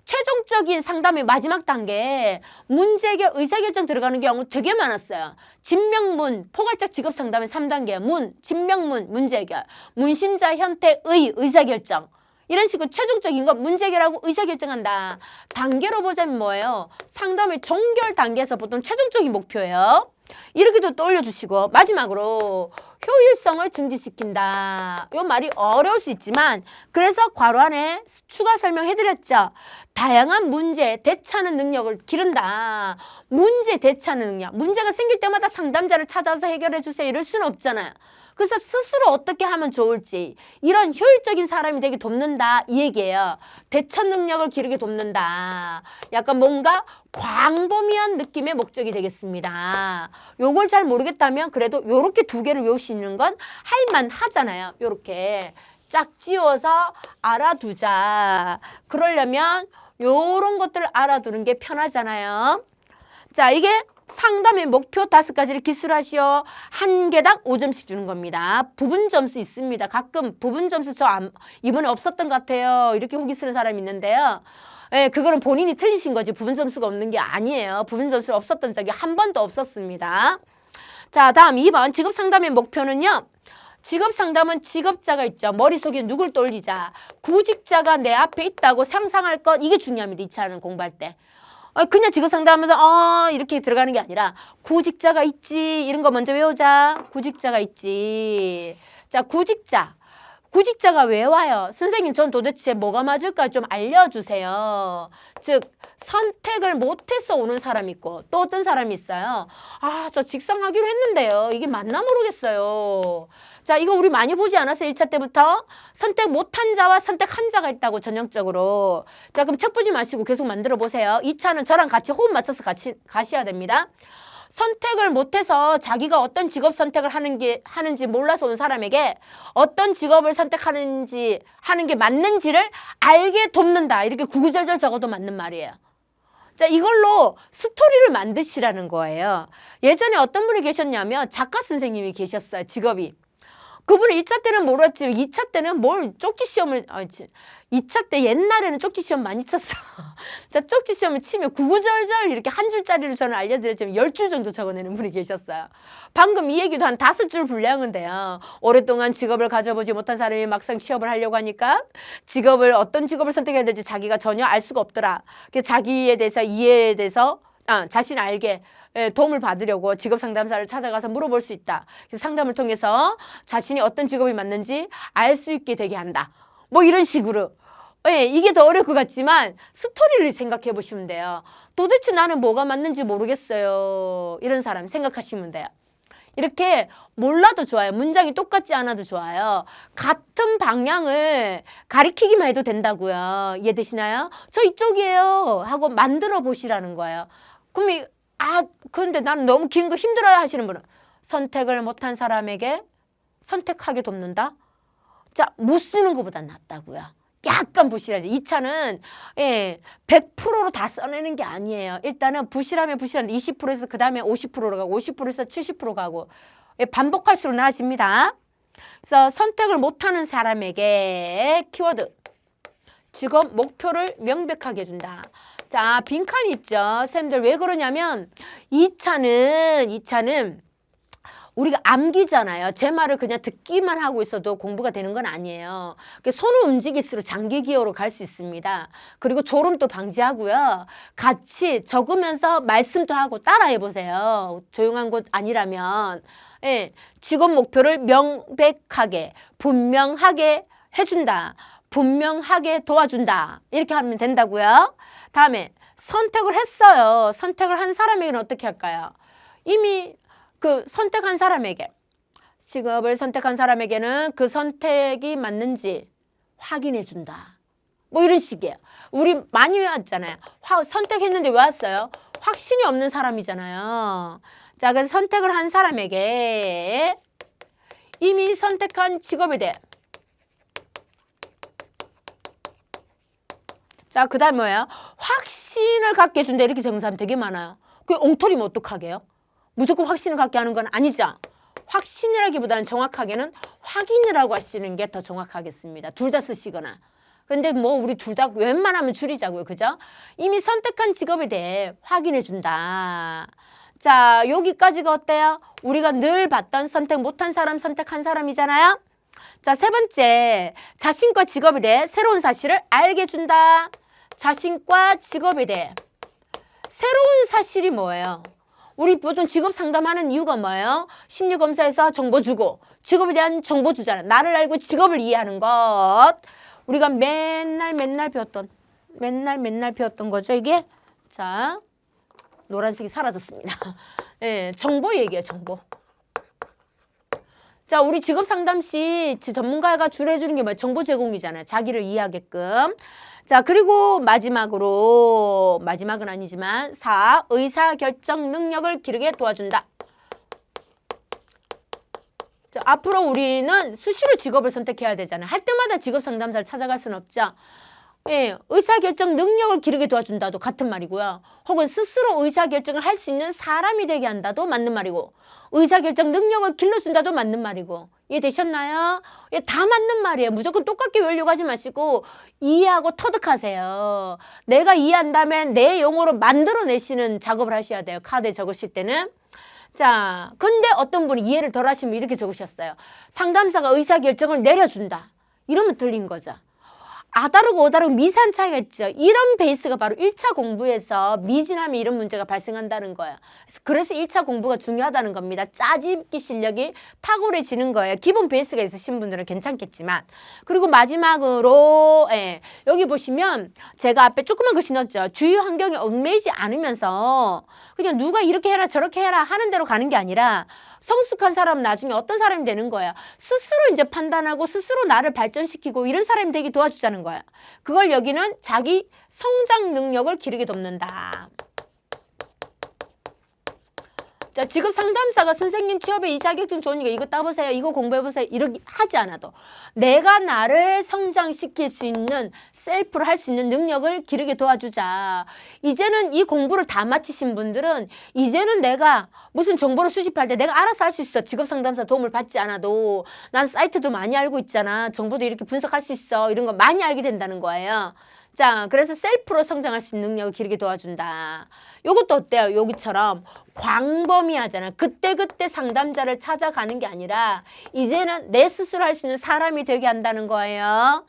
최종적인 상담의 마지막 단계에 문제 해결, 의사결정 들어가는 경우 되게 많았어요. 진명문, 포괄적 직업상담의 3단계 문, 진명문, 문제 해결, 문심자, 현태, 의사결정. 이런 식으로 최종적인 거 문제 해결하고 의사결정한다. 단계로 보자면 뭐예요? 상담의 종결 단계에서 보통 최종적인 목표예요. 이렇게도 떠올려주시고 마지막으로 효율성을 증진시킨다. 이 말이 어려울 수 있지만 그래서 괄호 안에 추가 설명해드렸죠. 다양한 문제에 대처하는 능력을 기른다. 문제 대처하는 능력. 문제가 생길 때마다 상담자를 찾아서 해결해주세요. 이럴 수는 없잖아요. 그래서 스스로 어떻게 하면 좋을지 이런 효율적인 사람이 되게 돕는다 이 얘기예요. 대처 능력을 기르게 돕는다. 약간 뭔가 광범위한 느낌의 목적이 되겠습니다. 요걸 잘 모르겠다면 그래도 요렇게 두 개를 외우시는 건 할만하잖아요. 요렇게 짝 지워서 알아두자. 그러려면 요런 것들을 알아두는 게 편하잖아요. 자, 이게 상담의 목표 5가지를 기술하시오. 한 개당 5점씩 주는 겁니다. 부분 점수 있습니다. 가끔 부분 점수 이번에 없었던 것 같아요. 이렇게 후기 쓰는 사람이 있는데요. 예, 그거는 본인이 틀리신 거지 부분 점수가 없는 게 아니에요. 부분 점수 없었던 적이 한 번도 없었습니다. 자, 다음 2번 직업 상담의 목표는요. 직업 상담은 직업자가 있죠. 머릿속에 누굴 떠올리자. 구직자가 내 앞에 있다고 상상할 것 이게 중요합니다. 2차는 공부할 때. 그냥 직업 상담하면서 이렇게 들어가는 게 아니라 구직자가 있지 이런 거 먼저 외우자. 구직자가 있지. 자, 구직자가 왜 와요? 선생님 전 도대체 뭐가 맞을까 좀 알려주세요. 즉 선택을 못해서 오는 사람이 있고 또 어떤 사람이 있어요. 저 직성하기로 했는데요. 이게 맞나 모르겠어요. 자, 이거 우리 많이 보지 않았어요? 1차 때부터 선택 못한 자와 선택한 자가 있다고 전형적으로. 자, 그럼 책 보지 마시고 계속 만들어 보세요. 2차는 저랑 같이 호흡 맞춰서 같이 가셔야 됩니다. 선택을 못해서 자기가 어떤 직업 선택을 하는지 몰라서 온 사람에게 어떤 직업을 선택하는지 하는 게 맞는지를 알게 돕는다. 이렇게 구구절절 적어도 맞는 말이에요. 자, 이걸로 스토리를 만드시라는 거예요. 예전에 어떤 분이 계셨냐면 작가 선생님이 계셨어요. 직업이. 그분은 1차 때는 모르겠지만 2차 때는 뭘 쪽지 시험을 2차 때 옛날에는 쪽지 시험 많이 쳤어. 자, 쪽지 시험을 치면 구구절절 이렇게 한 줄짜리를 저는 알려드렸지만 10줄 정도 적어내는 분이 계셨어요. 방금 이 얘기도 한 5줄 분량은 돼요. 오랫동안 직업을 가져보지 못한 사람이 막상 취업을 하려고 하니까 어떤 직업을 선택해야 될지 자기가 전혀 알 수가 없더라. 그래서 자기에 대해서 이해에 대해서 자신 알게 도움을 받으려고 직업 상담사를 찾아가서 물어볼 수 있다. 그래서 상담을 통해서 자신이 어떤 직업이 맞는지 알 수 있게 되게 한다. 뭐 이런 식으로. 이게 더 어려울 것 같지만 스토리를 생각해 보시면 돼요. 도대체 나는 뭐가 맞는지 모르겠어요. 이런 사람 생각하시면 돼요. 이렇게 몰라도 좋아요. 문장이 똑같지 않아도 좋아요. 같은 방향을 가리키기만 해도 된다고요. 이해되시나요? 저 이쪽이에요 하고 만들어 보시라는 거예요. 그럼 그런데 나는 너무 긴 거 힘들어요 하시는 분은 선택을 못한 사람에게 선택하게 돕는다? 자, 못 쓰는 것보다 낫다고요. 약간 부실하죠. 이 차는 100%로 다 써내는 게 아니에요. 일단은 부실하면 부실한데 20%에서 그 다음에 50%로 가고 50%에서 70% 가고 반복할수록 나아집니다. 그래서 선택을 못하는 사람에게 키워드 직업 목표를 명백하게 해준다. 자, 빈칸 있죠. 선생님들 왜 그러냐면 이 차는 우리가 암기잖아요. 제 말을 그냥 듣기만 하고 있어도 공부가 되는 건 아니에요. 손을 움직일수록 장기 기억으로 갈 수 있습니다. 그리고 졸음도 방지하고요. 같이 적으면서 말씀도 하고 따라해 보세요. 조용한 곳 아니라면. 직업 목표를 명백하게, 분명하게 해준다. 분명하게 도와준다. 이렇게 하면 된다고요. 다음에 선택을 했어요. 선택을 한 사람에게는 어떻게 할까요? 이미 선택한 사람에게, 직업을 선택한 사람에게는 그 선택이 맞는지 확인해 준다. 뭐 이런 식이에요. 우리 많이 외웠잖아요. 선택했는데 왜 왔어요? 확신이 없는 사람이잖아요. 자, 그래서 선택을 한 사람에게 이미 선택한 직업에 대해 자, 그 다음 뭐예요? 확신을 갖게 해준다. 이렇게 적은 사람 되게 많아요. 그게 엉터리면 어떡하게요? 무조건 확신을 갖게 하는 건 아니죠. 확신이라기보다는 정확하게는 확인이라고 하시는 게 더 정확하겠습니다. 둘 다 쓰시거나. 근데 뭐 우리 둘 다 웬만하면 줄이자고요. 그죠? 이미 선택한 직업에 대해 확인해 준다. 자, 여기까지가 어때요? 우리가 늘 봤던 선택 못한 사람, 선택한 사람이잖아요. 자, 세 번째, 자신과 직업에 대해 새로운 사실을 알게 준다. 자신과 직업에 대해 새로운 사실이 뭐예요? 우리 보통 직업 상담하는 이유가 뭐예요? 심리검사에서 정보 주고 직업에 대한 정보 주잖아요. 나를 알고 직업을 이해하는 것. 우리가 맨날 배웠던 거죠, 이게. 자, 노란색이 사라졌습니다. 정보 얘기예요, 정보. 자, 우리 직업 상담 시 전문가가 주로 해주는 게 뭐예요? 정보 제공이잖아요. 자기를 이해하게끔. 자, 그리고 마지막은 아니지만 4. 의사결정 능력을 기르게 도와준다. 자, 앞으로 우리는 수시로 직업을 선택해야 되잖아요. 할 때마다 직업 상담사를 찾아갈 수는 없죠. 의사결정 능력을 기르게 도와준다도 같은 말이고요. 혹은 스스로 의사결정을 할 수 있는 사람이 되게 한다도 맞는 말이고, 의사결정 능력을 길러준다도 맞는 말이고. 이해되셨나요? 다 맞는 말이에요. 무조건 똑같게 외우려고 하지 마시고 이해하고 터득하세요. 내가 이해한다면 내 용어로 만들어내시는 작업을 하셔야 돼요. 카드에 적으실 때는. 자, 근데 어떤 분이 이해를 덜 하시면 이렇게 적으셨어요. 상담사가 의사결정을 내려준다. 이러면 틀린 거죠. 아다르고 오다르고 미세한 차이가 있죠. 이런 베이스가 바로 1차 공부에서 미진하면 이런 문제가 발생한다는 거예요. 그래서 1차 공부가 중요하다는 겁니다. 짜집기 실력이 탁월해지는 거예요. 기본 베이스가 있으신 분들은 괜찮겠지만. 그리고 마지막으로 여기 보시면 제가 앞에 조그만 글씨 넣었죠. 주위 환경에 얽매이지 않으면서 그냥 누가 이렇게 해라 저렇게 해라 하는 대로 가는 게 아니라 성숙한 사람은 나중에 어떤 사람이 되는 거예요. 스스로 이제 판단하고 스스로 나를 발전시키고 이런 사람이 되게 도와주자는 거예요. 그걸 여기는 자기 성장 능력을 기르게 돕는다. 자, 직업 상담사가 선생님 취업에 이 자격증 좋으니까 이거 따보세요. 이거 공부해보세요. 이렇게 하지 않아도 내가 나를 성장시킬 수 있는 셀프로 할 수 있는 능력을 기르게 도와주자. 이제는 이 공부를 다 마치신 분들은 이제는 내가 무슨 정보를 수집할 때 내가 알아서 할 수 있어. 직업 상담사 도움을 받지 않아도. 난 사이트도 많이 알고 있잖아. 정보도 이렇게 분석할 수 있어. 이런 거 많이 알게 된다는 거예요. 자, 그래서 셀프로 성장할 수 있는 능력을 기르게 도와준다. 요것도 어때요? 여기처럼 광범위하잖아. 그때그때 상담자를 찾아가는 게 아니라 이제는 내 스스로 할 수 있는 사람이 되게 한다는 거예요.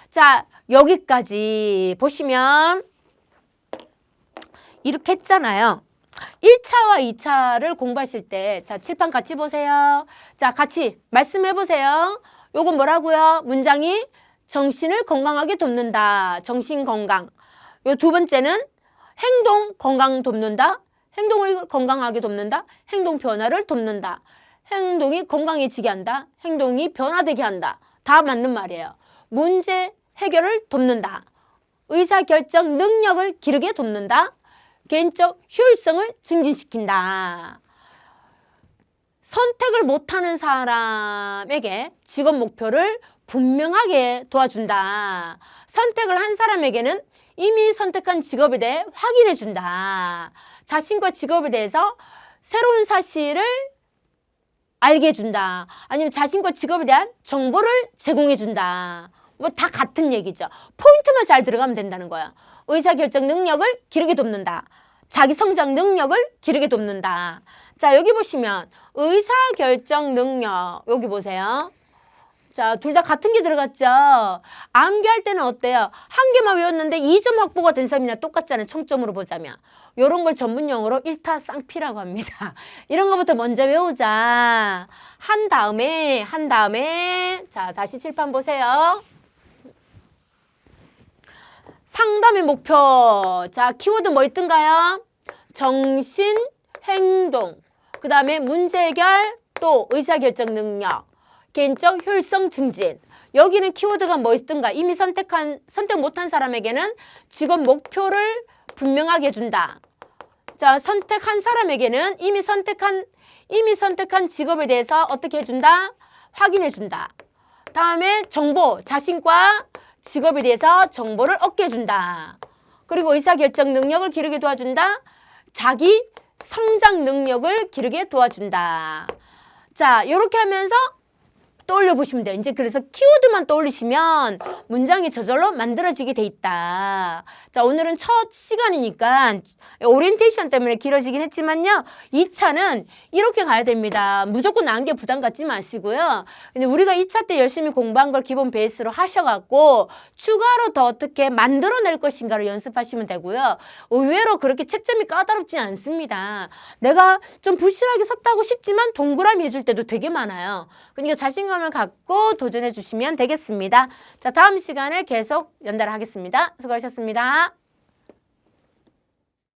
자, 여기까지 보시면 이렇게 했잖아요. 1차와 2차를 공부하실 때 자, 칠판 같이 보세요. 자, 같이 말씀해 보세요. 요건 뭐라고요? 문장이 정신을 건강하게 돕는다. 정신 건강. 요 두 번째는 행동 건강 돕는다. 행동을 건강하게 돕는다. 행동 변화를 돕는다. 행동이 건강해지게 한다. 행동이 변화되게 한다. 다 맞는 말이에요. 문제 해결을 돕는다. 의사결정 능력을 기르게 돕는다. 개인적 효율성을 증진시킨다. 선택을 못하는 사람에게 직업 목표를 분명하게 도와준다. 선택을 한 사람에게는 이미 선택한 직업에 대해 확인해 준다. 자신과 직업에 대해서 새로운 사실을 알게 해준다. 아니면 자신과 직업에 대한 정보를 제공해 준다. 뭐 다 같은 얘기죠. 포인트만 잘 들어가면 된다는 거야. 의사결정 능력을 기르게 돕는다. 자기 성장 능력을 기르게 돕는다. 자, 여기 보시면 의사결정 능력, 여기 보세요. 자, 둘 다 같은 게 들어갔죠. 암기할 때는 어때요? 한 개만 외웠는데 2점 확보가 된 사람이나 똑같잖아요. 총점으로 보자면. 이런 걸 전문용어로 일타쌍피라고 합니다. 이런 거부터 먼저 외우자. 한 다음에 자, 다시 칠판 보세요. 상담의 목표. 자, 키워드 뭐 있던가요? 정신, 행동, 그 다음에 문제 해결, 또 의사결정 능력, 개인적 효율성 증진. 여기는 키워드가 뭐 있던가? 이미 선택 못한 사람에게는 직업 목표를 분명하게 해준다. 자, 선택한 사람에게는 이미 선택한 직업에 대해서 어떻게 해준다? 확인해준다. 다음에 정보, 자신과 직업에 대해서 정보를 얻게 해준다. 그리고 의사결정 능력을 기르게 도와준다. 자기 성장 능력을 기르게 도와준다. 자, 이렇게 하면서 떠올려 보시면 돼요. 이제 그래서 키워드만 떠올리시면 문장이 저절로 만들어지게 돼 있다. 자, 오늘은 첫 시간이니까 오리엔테이션 때문에 길어지긴 했지만요. 2차는 이렇게 가야 됩니다. 무조건 나은 게 부담 갖지 마시고요. 근데 우리가 2차 때 열심히 공부한 걸 기본 베이스로 하셔갖고 추가로 더 어떻게 만들어낼 것인가를 연습하시면 되고요. 의외로 그렇게 채점이 까다롭지 않습니다. 내가 좀 부실하게 썼다고 싶지만 동그라미 해줄 때도 되게 많아요. 그러니까 자신감을 갖고 도전해 주시면 되겠습니다. 자, 다음 시간에 계속 연달아 하겠습니다. 수고하셨습니다.